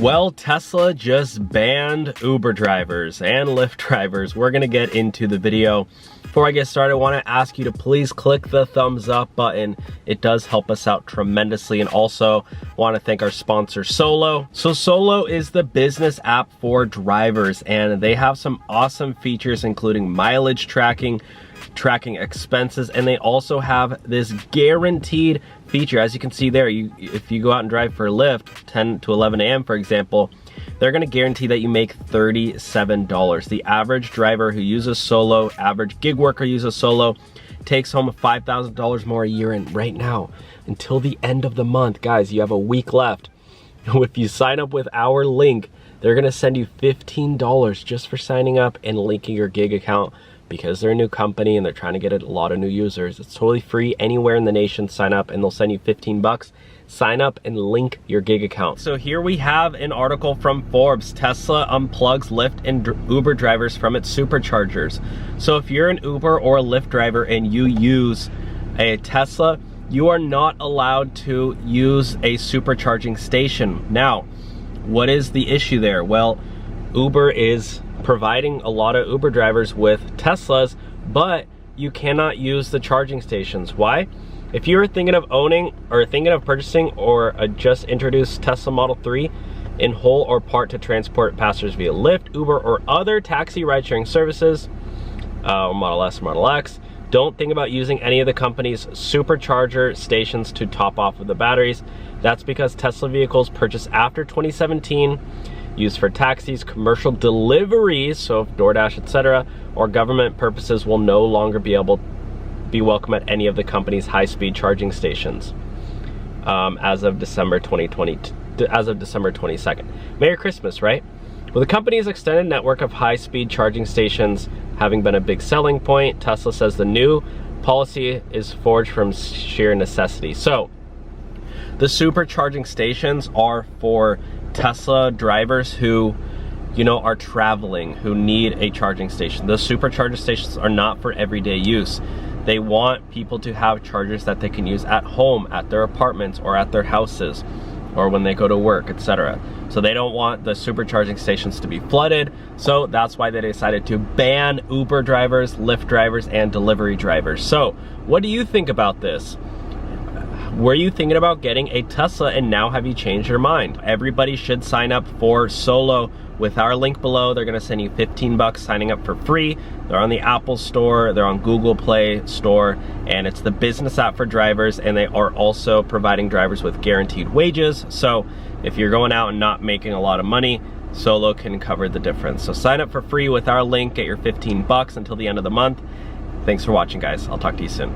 Well, Tesla just banned Uber drivers and Lyft drivers. We're gonna get into the video. Before I get started, I wanna ask you to please click the thumbs up button. It does help us out tremendously. And also wanna thank our sponsor, Solo. So Solo is the business app for drivers, and they have some awesome features, including mileage tracking expenses, and they also have this guaranteed feature. As you can see there, if you go out and drive for Lyft 10 to 11 a.m. for example, they're gonna guarantee that you make $37. The average driver who uses Solo, average gig worker uses Solo, takes home $5,000 more a year. And right now, until the end of the month, guys, you have a week left. If you sign up with our link, they're gonna send you $15 just for signing up and linking your gig account, because they're a new company and they're trying to get a lot of new users. It's totally free anywhere in the nation. Sign up and they'll send you 15 bucks. Sign up and link your gig account. So here we have an article from Forbes. Tesla unplugs Lyft and Uber drivers from its superchargers. So if you're an Uber or a Lyft driver and you use a Tesla, you are not allowed to use a supercharging station. Now, what is the issue there? Well, Uber is providing a lot of Uber drivers with Teslas, but you cannot use the charging stations. Why? If you're thinking of owning or thinking of purchasing or a just introduced Tesla Model 3 in whole or part to transport passengers via Lyft, Uber, or other taxi ride-sharing services, Model S, Model X, don't think about using any of the company's supercharger stations to top off of the batteries. That's because Tesla vehicles purchased after 2017, used for taxis, commercial deliveries, so DoorDash, etc., or government purposes, will no longer be welcome at any of the company's high-speed charging stations as of December 22nd. Merry Christmas, right? Well, the company's extended network of high-speed charging stations having been a big selling point, Tesla says the new policy is forged from sheer necessity. So the supercharging stations are for Tesla drivers who, are traveling, who need a charging station. Those supercharger stations are not for everyday use. They want people to have chargers that they can use at home, at their apartments, or at their houses, or when they go to work, etc. So they don't want the supercharging stations to be flooded. So that's why they decided to ban Uber drivers, Lyft drivers, and delivery drivers. So what do you think about this? Were you thinking about getting a Tesla and now have you changed your mind? Everybody should sign up for Solo with our link below. They're gonna send you 15 bucks signing up for free. They're on the Apple Store, they're on Google Play Store, and it's the business app for drivers, and they are also providing drivers with guaranteed wages. So if you're going out and not making a lot of money, Solo can cover the difference. So sign up for free with our link, get your 15 bucks until the end of the month. Thanks for watching, guys. I'll talk to you soon.